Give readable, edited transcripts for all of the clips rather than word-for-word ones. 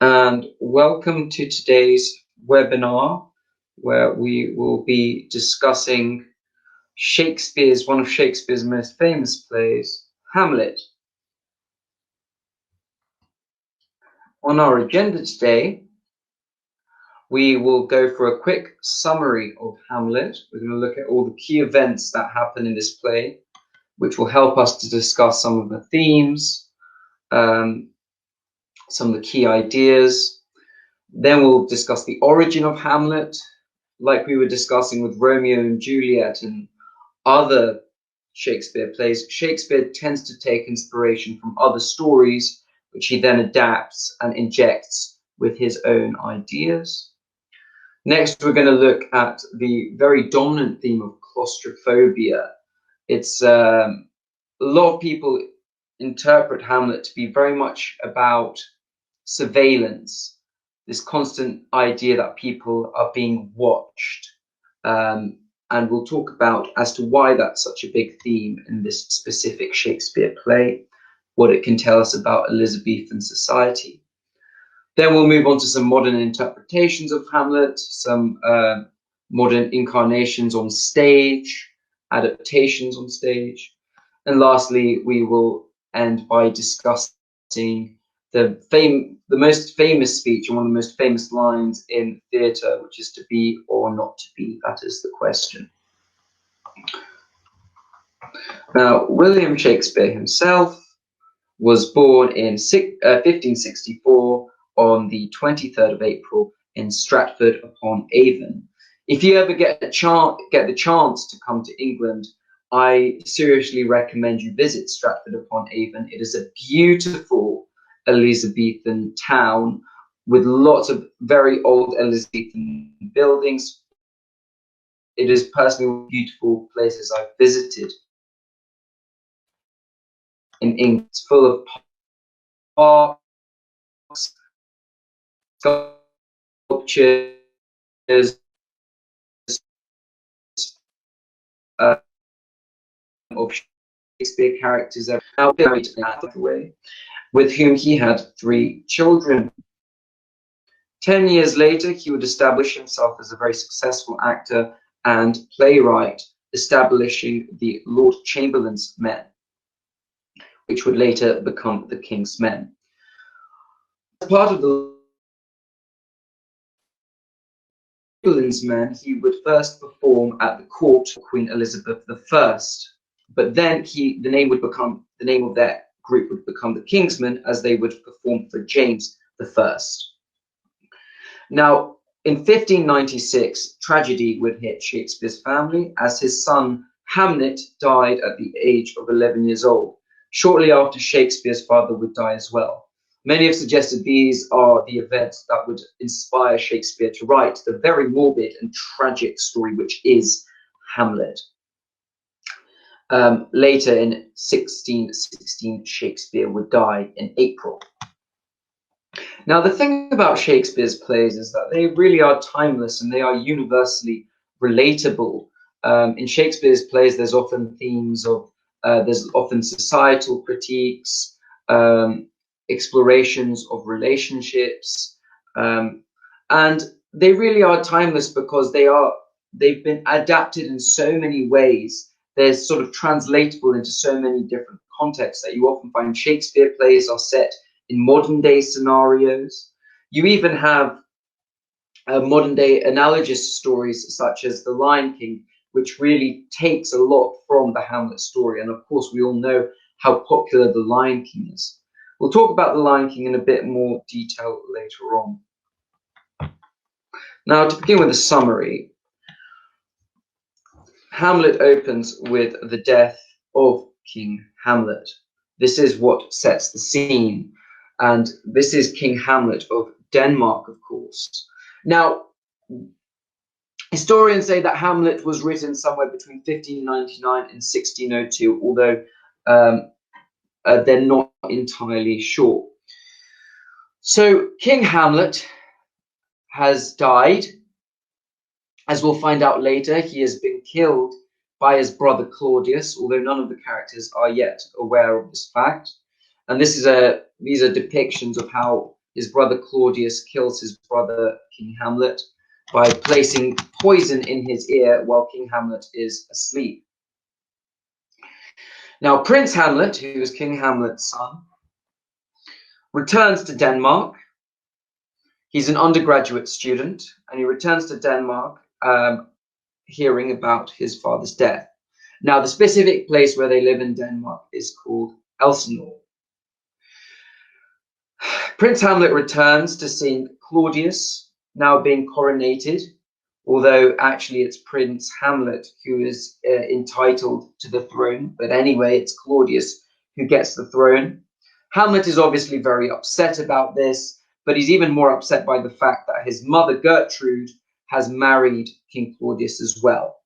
and welcome to today's webinar, where we will be discussing one of Shakespeare's most famous plays, Hamlet. On our agenda today, we will go for a quick summary of Hamlet. We're going to look at all the key events that happen in this play, which will help us to discuss some of the themes, some of the key ideas. Then we'll discuss the origin of Hamlet, like we were discussing with Romeo and Juliet and other Shakespeare plays. Shakespeare tends to take inspiration from other stories, which he then adapts and injects with his own ideas. Next, we're going to look at the very dominant theme of claustrophobia. It's a lot of people interpret Hamlet to be very much about surveillance, this constant idea that people are being watched. And we'll talk about as to why that's such a big theme in this specific Shakespeare play, what it can tell us about Elizabethan society. Then we'll move on to some modern interpretations of Hamlet, some modern incarnations on stage, adaptations on stage. And lastly, we will end by discussing the most famous speech and one of the most famous lines in theatre, which is to be or not to be. That is the question. Now, William Shakespeare himself was born in 1564 on the 23rd of April in Stratford upon Avon. If you ever get the chance to come to England, I seriously recommend you visit Stratford upon Avon. It is a beautiful Elizabethan town with lots of very old Elizabethan buildings. It is personally one of the beautiful places I've visited in England. It's full of parks, sculptures, of Shakespeare characters out way, with whom he had 3 children. 10 years later, he would establish himself as a very successful actor and playwright, establishing the Lord Chamberlain's Men, which would later become the King's Men. As part of the Chamberlain's Men, he would first perform at the court of Queen Elizabeth I, but then the name of that group would become the King's Men, as they would perform for James I. Now, in 1596, tragedy would hit Shakespeare's family as his son Hamlet died at the age of 11 years old, shortly after Shakespeare's father would die as well. Many have suggested these are the events that would inspire Shakespeare to write the very morbid and tragic story which is Hamlet. Later in 1616, Shakespeare would die in April. Now, the thing about Shakespeare's plays is that they really are timeless and they are universally relatable. In Shakespeare's plays, there's often themes of, there's often societal critiques, explorations of relationships, and they really are timeless because they've been adapted in so many ways. They're sort of translatable into so many different contexts that you often find Shakespeare plays are set in modern day scenarios. You even have modern day analogous stories such as The Lion King, which really takes a lot from the Hamlet story. And of course, we all know how popular The Lion King is. We'll talk about The Lion King in a bit more detail later on. Now, to begin with a summary, Hamlet opens with the death of King Hamlet. This is what sets the scene. And this is King Hamlet of Denmark, of course. Now, historians say that Hamlet was written somewhere between 1599 and 1602, although they're not entirely sure. So King Hamlet has died. As we'll find out later, he has been killed by his brother Claudius, although none of the characters are yet aware of this fact. And these are depictions of how his brother Claudius kills his brother King Hamlet by placing poison in his ear while King Hamlet is asleep. Now, Prince Hamlet, who is King Hamlet's son, returns to Denmark. He's an undergraduate student, and he returns to Denmark hearing about his father's death. Now, the specific place where they live in Denmark is called Elsinore. Prince Hamlet returns to seeing Claudius now being coronated, although actually it's Prince Hamlet who is entitled to the throne. But anyway, it's Claudius who gets the throne. Hamlet is obviously very upset about this, but he's even more upset by the fact that his mother Gertrude has married King Claudius as well.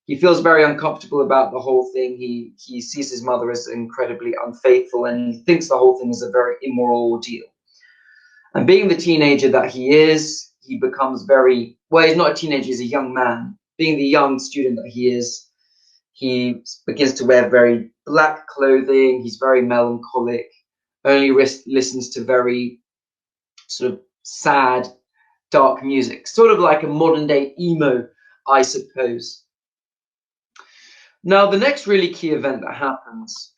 He feels very uncomfortable about the whole thing. He sees his mother as incredibly unfaithful, and he thinks the whole thing is a very immoral ordeal. And being the teenager that he is, he becomes very, well, he's not a teenager, he's a young man. Being the young student that he is, he begins to wear very black clothing. He's very melancholic, only listens to very sort of sad, dark music, sort of like a modern day emo, I suppose. Now, the next really key event that happens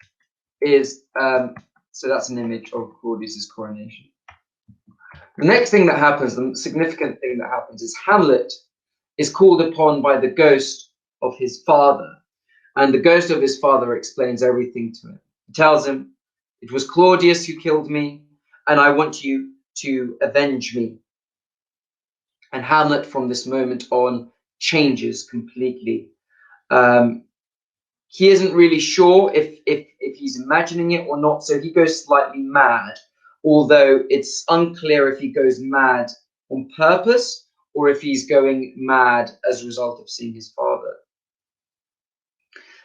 is, so that's an image of Claudius's coronation. The next thing that happens, the significant thing that happens, is Hamlet is called upon by the ghost of his father. And the ghost of his father explains everything to him. He tells him, "It was Claudius who killed me, and I want you to avenge me." And Hamlet, from this moment on, changes completely. He isn't really sure if he's imagining it or not, so he goes slightly mad, although it's unclear if he goes mad on purpose or if he's going mad as a result of seeing his father.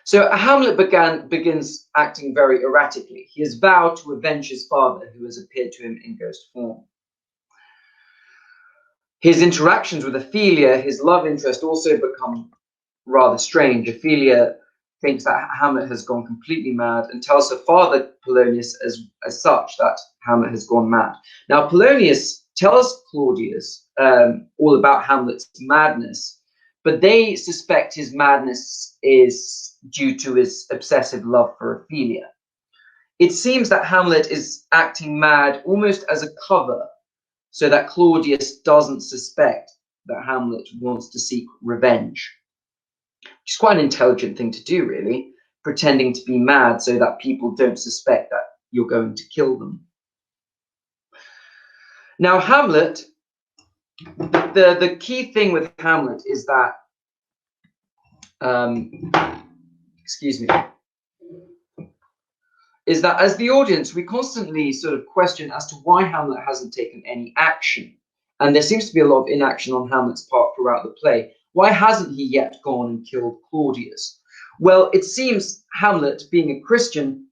So Hamlet begins acting very erratically. He has vowed to avenge his father, who has appeared to him in ghost form. His interactions with Ophelia, his love interest, also become rather strange. Ophelia thinks that Hamlet has gone completely mad and tells her father Polonius as such that Hamlet has gone mad. Now, Polonius tells Claudius all about Hamlet's madness, but they suspect his madness is due to his obsessive love for Ophelia. It seems that Hamlet is acting mad almost as a cover so that Claudius doesn't suspect that Hamlet wants to seek revenge. Which is quite an intelligent thing to do, really, pretending to be mad so that people don't suspect that you're going to kill them. Now, Hamlet, the key thing with Hamlet is that, is that as the audience, we constantly sort of question as to why Hamlet hasn't taken any action. And there seems to be a lot of inaction on Hamlet's part throughout the play. Why hasn't he yet gone and killed Claudius? Well, it seems Hamlet, being a Christian,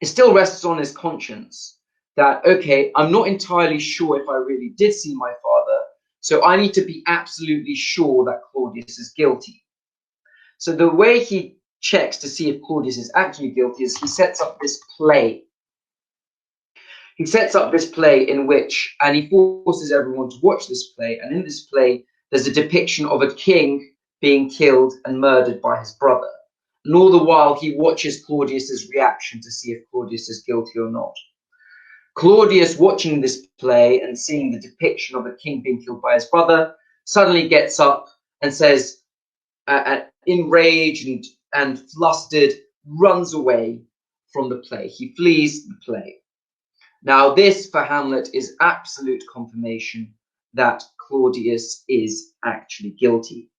it still rests on his conscience that, okay, I'm not entirely sure if I really did see my father, so I need to be absolutely sure that Claudius is guilty. So the way he checks to see if Claudius is actually guilty is he sets up this play. He sets up this play in which, and he forces everyone to watch this play, and in this play, there's a depiction of a king being killed and murdered by his brother. And all the while, he watches Claudius's reaction to see if Claudius is guilty or not. Claudius, watching this play and seeing the depiction of a king being killed by his brother, suddenly gets up and says, enraged and flustered, runs away from the play. He flees the play. Now, this, for Hamlet, is absolute confirmation that Claudius is actually guilty.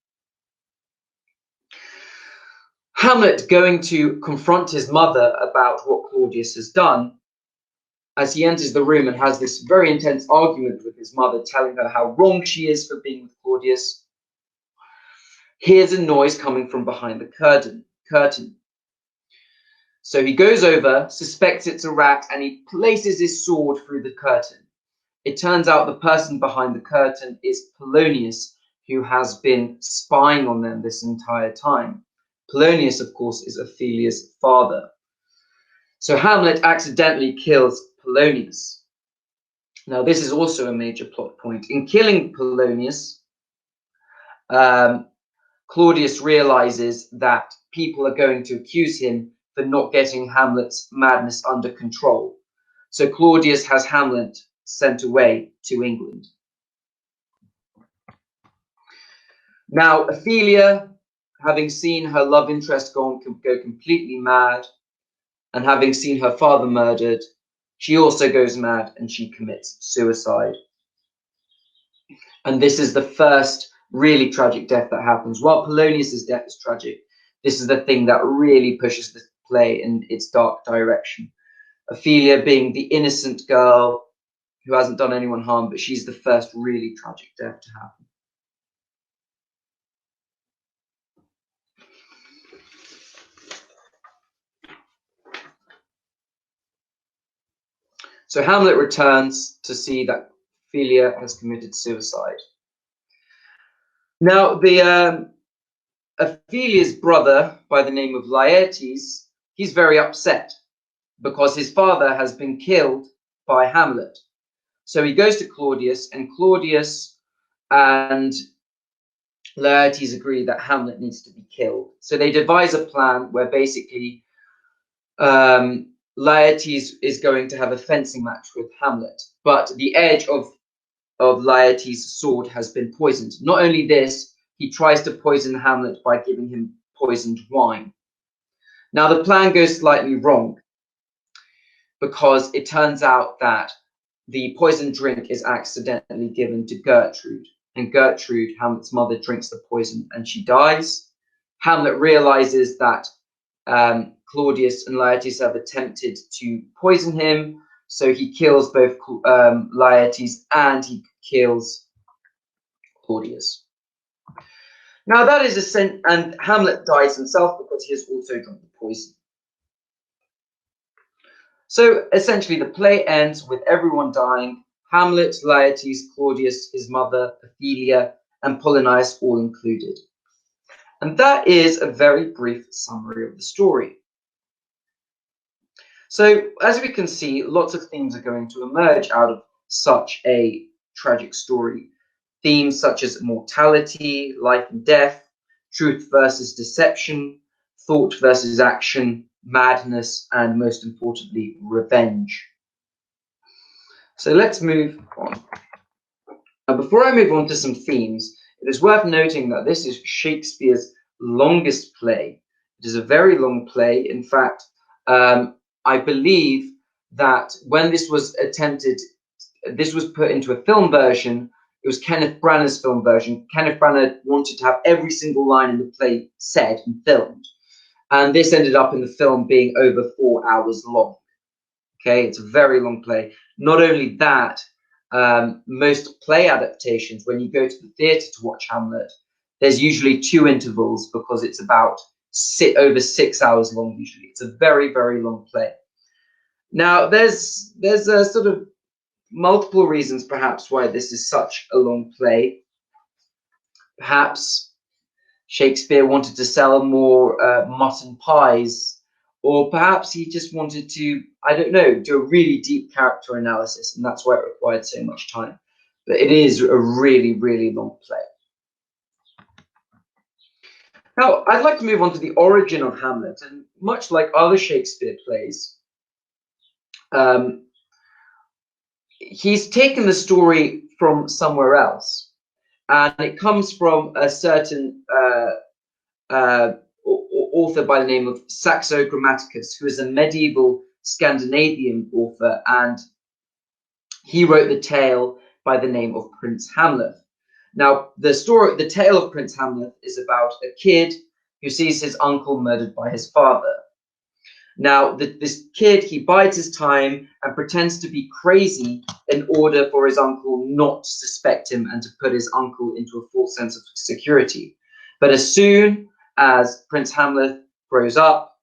Hamlet, going to confront his mother about what Claudius has done, as he enters the room and has this very intense argument with his mother, telling her how wrong she is for being with Claudius, hears a noise coming from behind the curtain. So he goes over, suspects it's a rat, and he places his sword through the curtain. It turns out the person behind the curtain is Polonius, who has been spying on them this entire time. Polonius, of course, is Ophelia's father. So Hamlet accidentally kills Polonius. Now, this is also a major plot point. In killing Polonius, Claudius realizes that people are going to accuse him for not getting Hamlet's madness under control. So Claudius has Hamlet sent away to England. Now, Ophelia, having seen her love interest go completely mad, and having seen her father murdered, she also goes mad and she commits suicide. And this is the first really tragic death that happens. While Polonius's death is tragic, this is the thing that really pushes the play in its dark direction. Ophelia being the innocent girl who hasn't done anyone harm, but she's the first really tragic death to happen. So Hamlet returns to see that Ophelia has committed suicide. Now, Ophelia's brother, by the name of Laertes, he's very upset because his father has been killed by Hamlet. So he goes to Claudius, and Claudius and Laertes agree that Hamlet needs to be killed. So they devise a plan where basically Laertes is going to have a fencing match with Hamlet, but the edge of Laertes' sword has been poisoned. Not only this, he tries to poison Hamlet by giving him poisoned wine. Now the plan goes slightly wrong because it turns out that the poisoned drink is accidentally given to Gertrude, and Gertrude, Hamlet's mother, drinks the poison and she dies. Hamlet realizes that Claudius and Laertes have attempted to poison him, so he kills both Laertes and he kills Claudius. Now that is and Hamlet dies himself because he has also drunk the poison. So essentially the play ends with everyone dying: Hamlet, Laertes, Claudius, his mother, Ophelia, and Polonius all included. And that is a very brief summary of the story. So as we can see, lots of themes are going to emerge out of such a tragic story. Themes such as mortality, life and death, truth versus deception, thought versus action, madness, and most importantly, revenge. So let's move on. Now, before I move on to some themes, it is worth noting that this is Shakespeare's longest play. It is a very long play. In fact, I believe that when this was attempted, this was put into a film version. It was Kenneth Branagh's film version. Kenneth Branagh wanted to have every single line in the play said and filmed. And this ended up in the film being over 4 hours long. Okay, it's a very long play. Not only that, most play adaptations, when you go to the theatre to watch Hamlet, there's usually 2 intervals because it's about over 6 hours long usually. It's a very, very long play. Now, there's a sort of multiple reasons perhaps why this is such a long play. Perhaps Shakespeare wanted to sell more mutton pies, or perhaps he just wanted to, I don't know, do a really deep character analysis, and that's why it required so much time. But it is a really, really long play. Now, I'd like to move on to the origin of Hamlet, and much like other Shakespeare plays, he's taken the story from somewhere else, and it comes from a certain author by the name of Saxo Grammaticus, who is a medieval Scandinavian author, and he wrote the tale by the name of Prince Hamlet. Now, the tale of Prince Hamlet is about a kid who sees his uncle murdered by his father. Now, this kid, he bides his time and pretends to be crazy in order for his uncle not to suspect him and to put his uncle into a false sense of security. But as soon as Prince Hamlet grows up,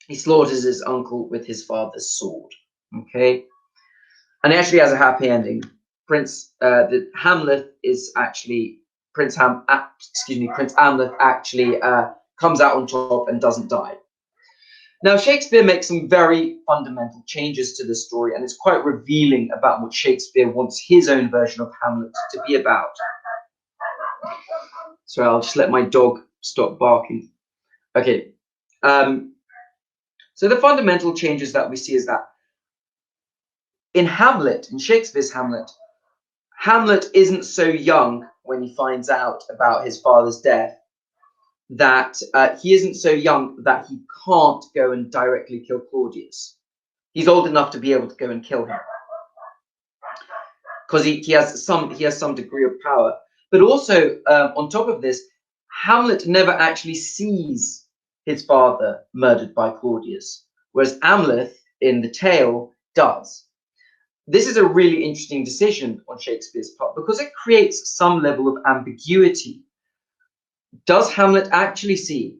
he slaughters his uncle with his father's sword. Okay, and he actually has a happy ending. Hamlet is actually Prince Hamlet actually comes out on top and doesn't die. Now, Shakespeare makes some very fundamental changes to the story, and it's quite revealing about what Shakespeare wants his own version of Hamlet to be about. So I'll just let my dog stop barking. Okay. So the fundamental changes that we see is that in Hamlet, in Shakespeare's Hamlet, Hamlet isn't so young when he finds out about his father's death, that he isn't so young that he can't go and directly kill Claudius. He's old enough to be able to go and kill him, because he has some degree of power. But also, on top of this, Hamlet never actually sees his father murdered by Claudius, whereas Amleth in the tale does. This is a really interesting decision on Shakespeare's part because it creates some level of ambiguity. Does Hamlet actually see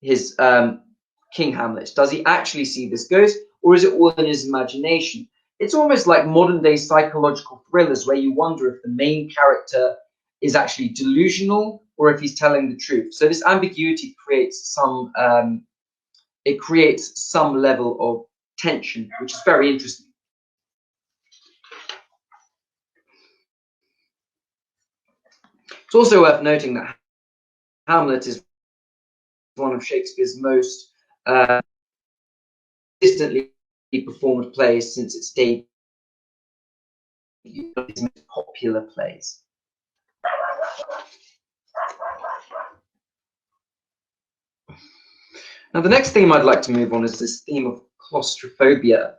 his King Hamlet? Does he actually see this ghost, or is it all in his imagination? It's almost like modern day psychological thrillers where you wonder if the main character is actually delusional or if he's telling the truth. So this ambiguity creates some level of tension, which is very interesting. It's also worth noting that Hamlet is one of Shakespeare's most consistently performed plays since its debut, his most popular plays. Now, the next theme I'd like to move on is this theme of claustrophobia.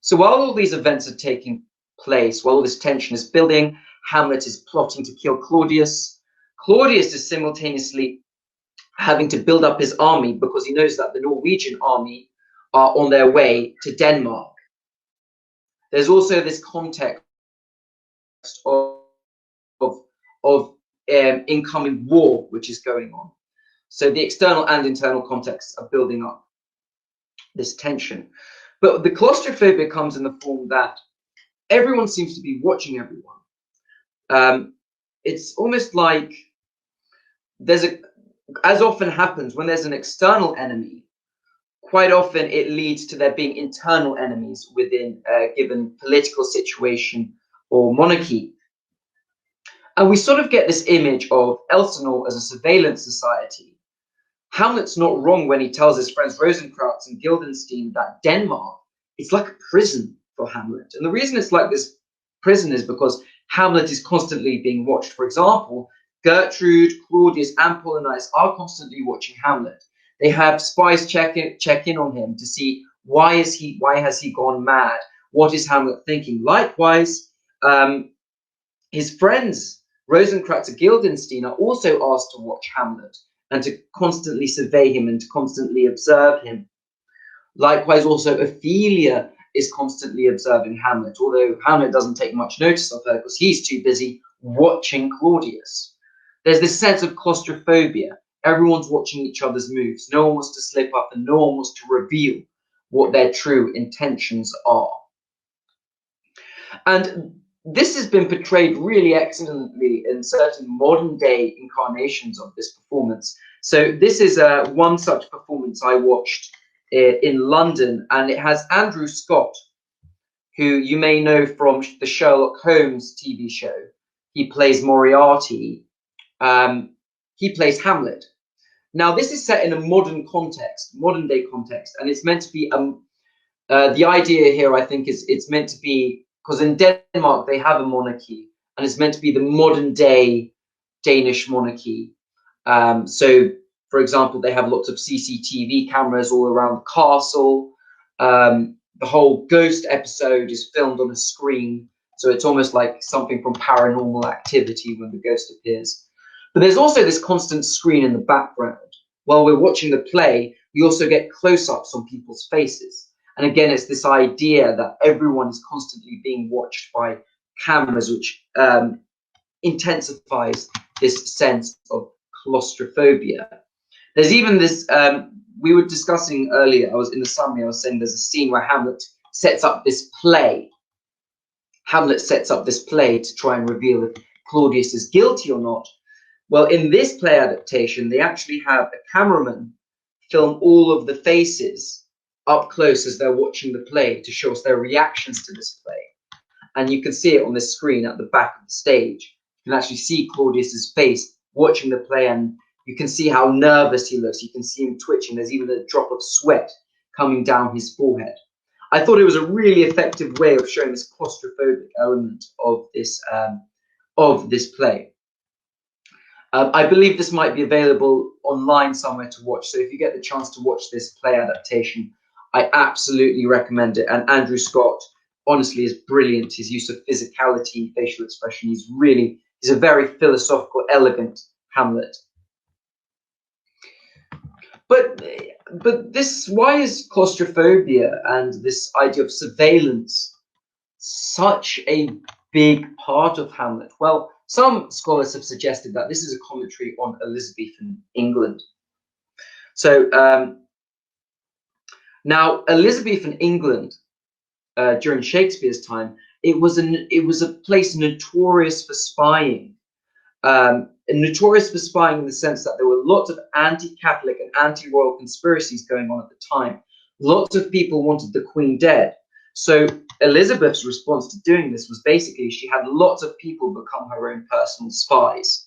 So while all these events are taking place, while all this tension is building, Hamlet is plotting to kill Claudius. Claudius is simultaneously having to build up his army because he knows that the Norwegian army are on their way to Denmark. There's also this context of incoming war which is going on. So the external and internal contexts are building up this tension. But the claustrophobia comes in the form that everyone seems to be watching everyone. It's almost like as often happens when there's an external enemy, quite often it leads to there being internal enemies within a given political situation or monarchy. And we sort of get this image of Elsinore as a surveillance society. Hamlet's not wrong when he tells his friends Rosencrantz and Guildenstern that Denmark is like a prison for Hamlet. And the reason it's like this prison is because Hamlet is constantly being watched. For example, Gertrude, Claudius, and Polonius are constantly watching Hamlet. They have spies check in on him to see why has he gone mad? What is Hamlet thinking? Likewise, his friends Rosencrantz and Guildenstern are also asked to watch Hamlet and to constantly survey him and to constantly observe him. Likewise, also Ophelia is constantly observing Hamlet, although Hamlet doesn't take much notice of her because he's too busy watching Claudius. There's this sense of claustrophobia. Everyone's watching each other's moves. No one wants to slip up and no one wants to reveal what their true intentions are. And this has been portrayed really excellently in certain modern day incarnations of this performance. So this is one such performance I watched in London, and it has Andrew Scott, who you may know from the Sherlock Holmes TV show. He plays Moriarty. He plays Hamlet. Now, this is set in a modern context, modern day context, and it's meant to be, the idea here, I think, is it's meant to be, because in Denmark, they have a monarchy, and it's meant to be the modern day Danish monarchy. So, for example, they have lots of CCTV cameras all around the castle. The whole ghost episode is filmed on a screen. So it's almost like something from Paranormal Activity when the ghost appears. But there's also this constant screen in the background. While we're watching the play, we also get close-ups on people's faces. And again, it's this idea that everyone is constantly being watched by cameras, which intensifies this sense of claustrophobia. There's even this, we were discussing earlier, I was in the summary, I was saying there's a scene where Hamlet sets up this play. Hamlet sets up this play to try and reveal if Claudius is guilty or not. Well, in this play adaptation, they actually have a cameraman film all of the faces up close as they're watching the play to show us their reactions to this play. And you can see it on this screen at the back of the stage. You can actually see Claudius's face watching the play, and you can see how nervous he looks. You can see him twitching. There's even a drop of sweat coming down his forehead. I thought it was a really effective way of showing this claustrophobic element of this play. I believe this might be available online somewhere to watch. So if you get the chance to watch this play adaptation, I absolutely recommend it. And Andrew Scott, honestly, is brilliant. His use of physicality, facial expression, he's a very philosophical, elegant Hamlet. But why is claustrophobia and this idea of surveillance such a big part of Hamlet? Well, some scholars have suggested that this is a commentary on Elizabethan England. So now Elizabethan England during Shakespeare's time, it was a place notorious for spying. Notorious for spying in the sense that there were lots of anti-Catholic and anti-royal conspiracies going on at the time. Lots of people wanted the Queen dead. So Elizabeth's response to doing this was basically she had lots of people become her own personal spies.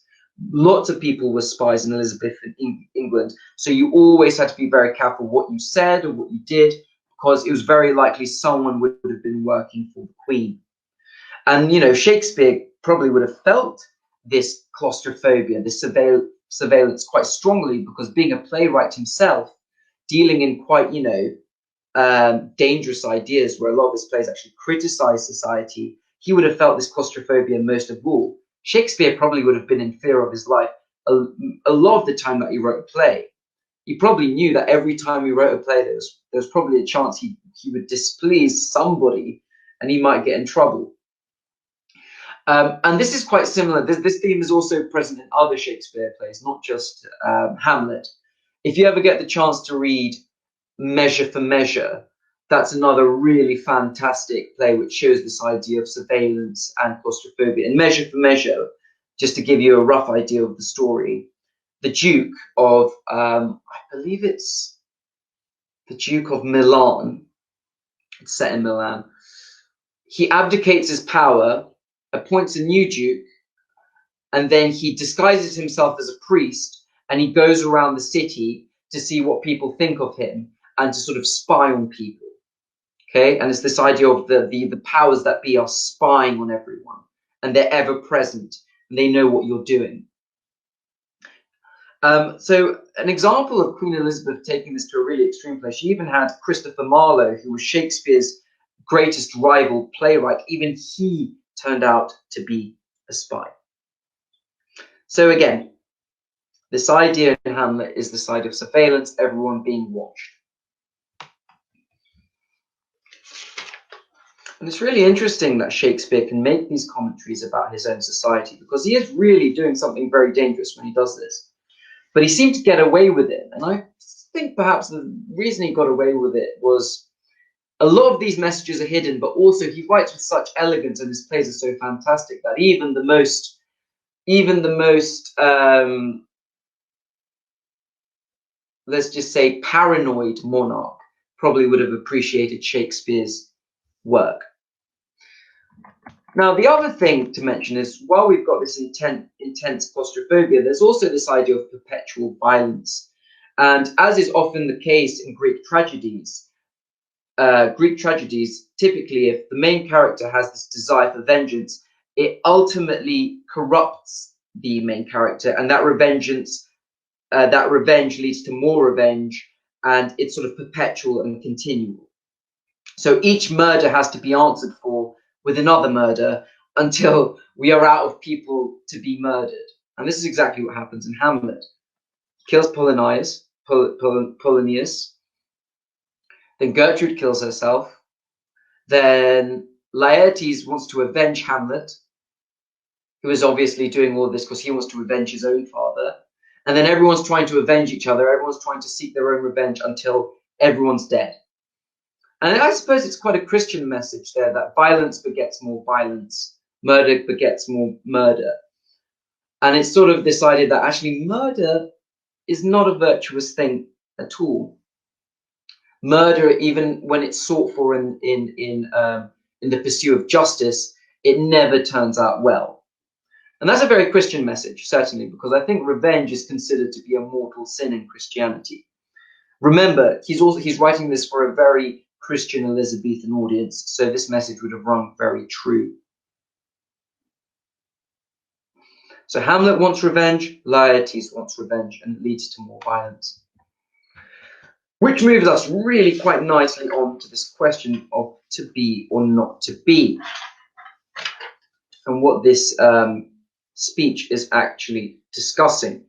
Lots of people were spies in Elizabethan England. So you always had to be very careful what you said or what you did, because it was very likely someone would have been working for the Queen. And, you know, Shakespeare probably would have felt this claustrophobia, this surveillance quite strongly, because being a playwright himself, dealing in quite, you know, dangerous ideas where a lot of his plays actually criticize society, he would have felt this claustrophobia most of all. Shakespeare probably would have been in fear of his life a lot of the time that he wrote a play. He probably knew that every time he wrote a play, there was probably a chance he would displease somebody and he might get in trouble. And this is quite similar. This theme is also present in other Shakespeare plays, not just Hamlet. If you ever get the chance to read Measure for Measure, that's another really fantastic play which shows this idea of surveillance and claustrophobia. In Measure for Measure, just to give you a rough idea of the story, the Duke of, I believe it's the Duke of Milan, it's set in Milan, he abdicates his power, appoints a new duke, and then he disguises himself as a priest and he goes around the city to see what people think of him and to sort of spy on people. Okay, and it's this idea of the powers that be are spying on everyone, and they're ever present and they know what you're doing. So an example of Queen Elizabeth taking this to a really extreme place, she even had Christopher Marlowe, who was Shakespeare's greatest rival playwright. Even he turned out to be a spy. So again, this idea in Hamlet is the side of surveillance, everyone being watched. And it's really interesting that Shakespeare can make these commentaries about his own society, because he is really doing something very dangerous when he does this. But he seemed to get away with it. And I think perhaps the reason he got away with it was a lot of these messages are hidden, but also he writes with such elegance and his plays are so fantastic that even the most let's just say paranoid monarch probably would have appreciated Shakespeare's work. Now, the other thing to mention is, while we've got this intense claustrophobia, there's also this idea of perpetual violence. And as is often the case in Greek tragedies, typically, if the main character has this desire for vengeance, it ultimately corrupts the main character, and that revenge leads to more revenge, and it's sort of perpetual and continual. So each murder has to be answered for with another murder until we are out of people to be murdered. And this is exactly what happens in Hamlet. He kills Polonius, then Gertrude kills herself, then Laertes wants to avenge Hamlet, who is obviously doing all this because he wants to avenge his own father, and then everyone's trying to avenge each other, everyone's trying to seek their own revenge until everyone's dead. And I suppose it's quite a Christian message there, that violence begets more violence, murder begets more murder. And it's sort of this idea that actually murder is not a virtuous thing at all. Murder, even when it's sought for in the pursuit of justice, it never turns out well. And that's a very Christian message, certainly, because I think revenge is considered to be a mortal sin in Christianity. Remember, he's writing this for a very Christian Elizabethan audience, so this message would have rung very true. So Hamlet wants revenge, Laertes wants revenge, and it leads to more violence. Which moves us really quite nicely on to this question of to be or not to be, and what this speech is actually discussing.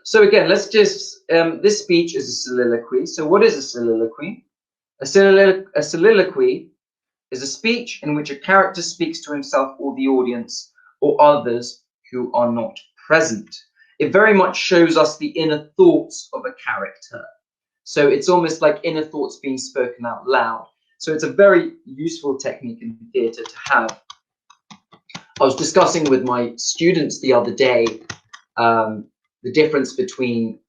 So again, let's just, this speech is a soliloquy. So what is a soliloquy? A soliloquy is a speech in which a character speaks to himself or the audience or others who are not present. It very much shows us the inner thoughts of a character. So it's almost like inner thoughts being spoken out loud. So it's a very useful technique in theatre to have. I was discussing with my students the other day the difference between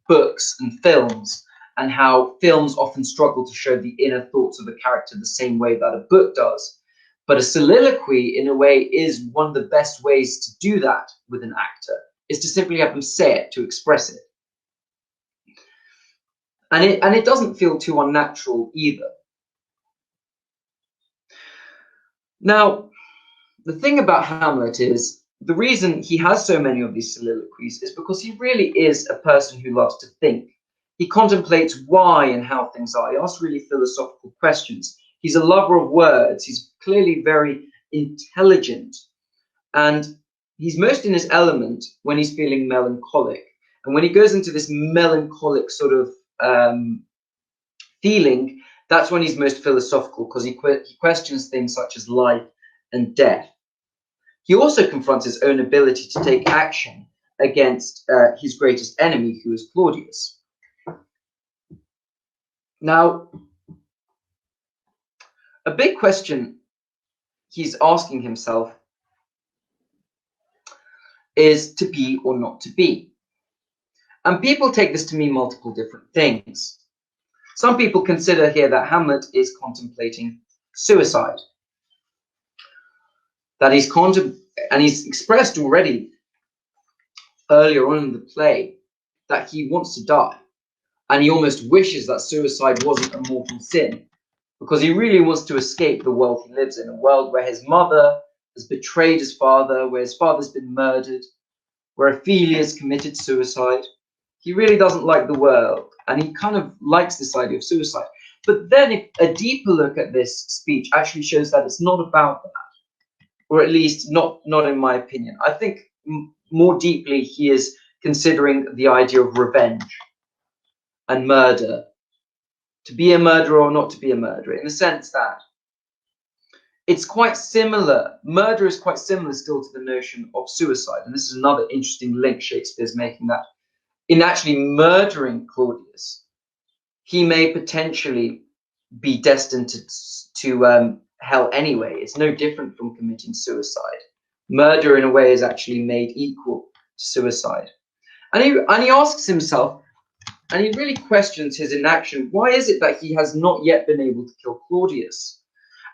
books and films, and how films often struggle to show the inner thoughts of a character the same way that a book does. But a soliloquy, in a way, is one of the best ways to do that with an actor, is to simply have them say it, to express it. And it doesn't feel too unnatural either. Now, the thing about Hamlet is, the reason he has so many of these soliloquies is because he really is a person who loves to think. He contemplates why and how things are. He asks really philosophical questions. He's a lover of words. He's clearly very intelligent. And he's most in his element when he's feeling melancholic. And when he goes into this melancholic sort of feeling, that's when he's most philosophical, because he questions things such as life and death. He also confronts his own ability to take action against his greatest enemy, who is Claudius. Now, a big question he's asking himself is to be or not to be. And people take this to mean multiple different things. Some people consider here that Hamlet is contemplating suicide. That he's expressed already earlier on in the play that he wants to die. And he almost wishes that suicide wasn't a mortal sin, because he really wants to escape the world he lives in, a world where his mother has betrayed his father, where his father's been murdered, where Ophelia has committed suicide. He really doesn't like the world, and he kind of likes this idea of suicide. But then a deeper look at this speech actually shows that it's not about that, or at least not in my opinion. I think more deeply he is considering the idea of revenge and murder, to be a murderer or not to be a murderer, in the sense that it's quite similar. Murder is quite similar still to the notion of suicide. And this is another interesting link Shakespeare's making, that in actually murdering Claudius, he may potentially be destined to hell anyway. It's no different from committing suicide. Murder, in a way, is actually made equal to suicide. And he asks himself, and he really questions his inaction. Why is it that he has not yet been able to kill Claudius?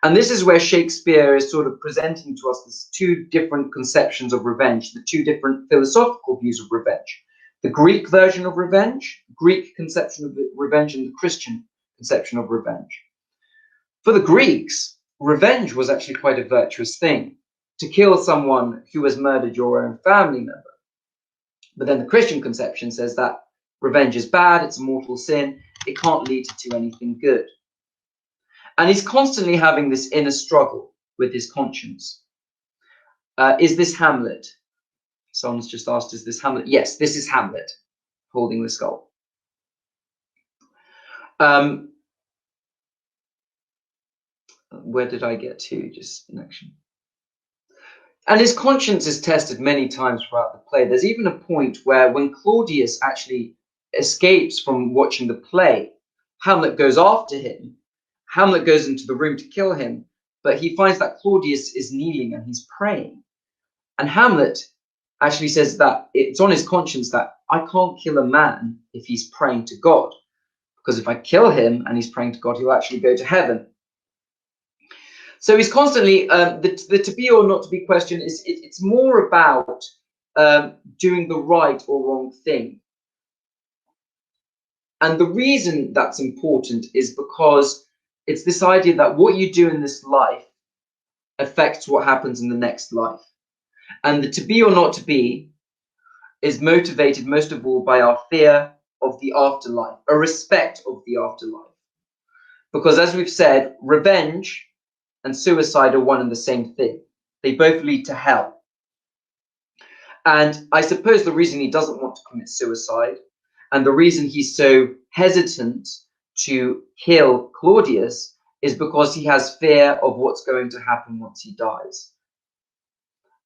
And this is where Shakespeare is sort of presenting to us these two different conceptions of revenge, the two different philosophical views of revenge. The Greek version of revenge, Greek conception of revenge, and the Christian conception of revenge. For the Greeks, revenge was actually quite a virtuous thing, to kill someone who has murdered your own family member. But then the Christian conception says that revenge is bad, it's a mortal sin, it can't lead to anything good. And he's constantly having this inner struggle with his conscience. Is this Hamlet? Someone's just asked, is this Hamlet? Yes, this is Hamlet holding the skull. Where did I get to? Just in action. And his conscience is tested many times throughout the play. There's even a point where when Claudius actually escapes from watching the play, Hamlet goes after him. Hamlet goes into the room to kill him, but he finds that Claudius is kneeling and he's praying. And Hamlet actually says that it's on his conscience that I can't kill a man if he's praying to God. because if I kill him and he's praying to God, he'll actually go to heaven. So he's constantly, the to be or not to be question it's more about doing the right or wrong thing. And the reason that's important is because it's this idea that what you do in this life affects what happens in the next life. And the to be or not to be is motivated most of all by our fear of the afterlife, a respect of the afterlife. Because as we've said, revenge and suicide are one and the same thing. They both lead to hell. And I suppose the reason he doesn't want to commit suicide and the reason he's so hesitant to kill Claudius is because he has fear of what's going to happen once he dies.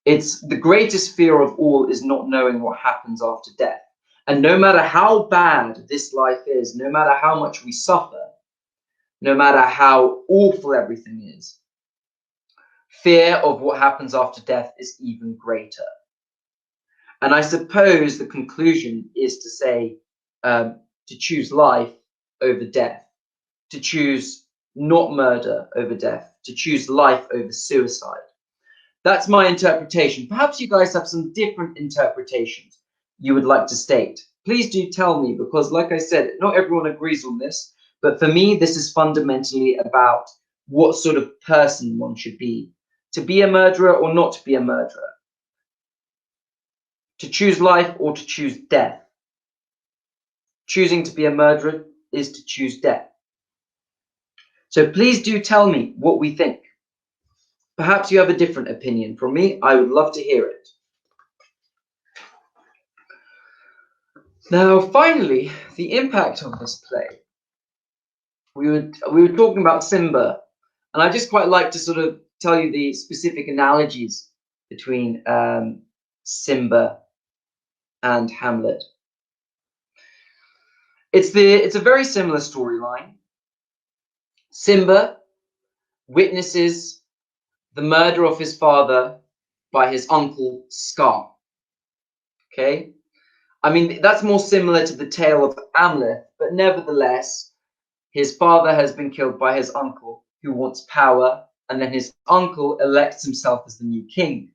It's the greatest fear of all is not knowing what happens after death. And no matter how bad this life is, no matter how much we suffer, no matter how awful everything is, fear of what happens after death is even greater. And I suppose the conclusion is to say, to choose life over death, to choose not murder over death, to choose life over suicide. That's my interpretation. Perhaps you guys have some different interpretations you would like to state. Please do tell me, because like I said, not everyone agrees on this, but for me, this is fundamentally about what sort of person one should be. To be a murderer or not to be a murderer. To choose life or to choose death. Choosing to be a murderer is to choose death. So please do tell me what we think. Perhaps you have a different opinion from me. I would love to hear it. Now, finally, the impact of this play. We were talking about Simba, and I just quite like to sort of tell you the specific analogies between Simba and Hamlet. It's a very similar storyline. Simba witnesses the murder of his father by his uncle Scar. Okay, I mean that's more similar to the tale of Hamlet, but nevertheless, his father has been killed by his uncle, who wants power, and then his uncle elects himself as the new king.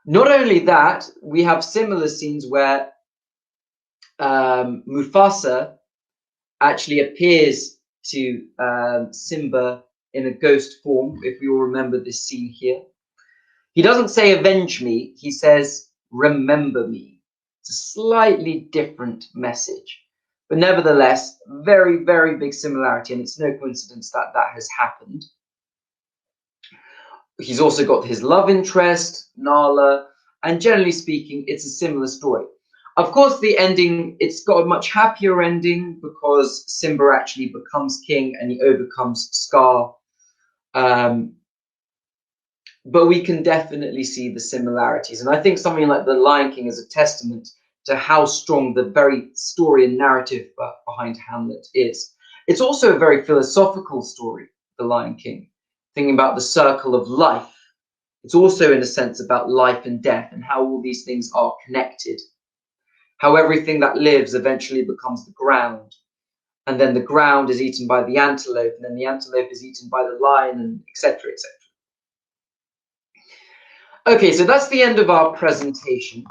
Not only that, we have similar scenes where Mufasa actually appears to Simba in a ghost form, if we all remember this scene here. He doesn't say avenge me, he says remember me. It's a slightly different message, but nevertheless, very, very big similarity, and it's no coincidence that that has happened. He's also got his love interest, Nala, and generally speaking, it's a similar story. Of course, the ending, it's got a much happier ending because Simba actually becomes king and he overcomes Scar. But we can definitely see the similarities. And I think something like The Lion King is a testament to how strong the very story and narrative behind Hamlet is. It's also a very philosophical story, The Lion King, thinking about the circle of life. It's also, in a sense, about life and death and how all these things are connected. How everything that lives eventually becomes the ground. And then the ground is eaten by the antelope, and then the antelope is eaten by the lion, and etc., etc. Okay, so that's the end of our presentation.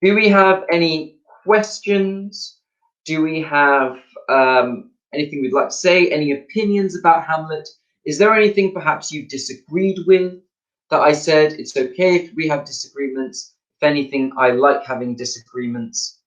Do we have any questions? Do we have anything we'd like to say? Any opinions about Hamlet? Is there anything perhaps you disagreed with that I said? It's okay if we have disagreements. If anything, I like having disagreements.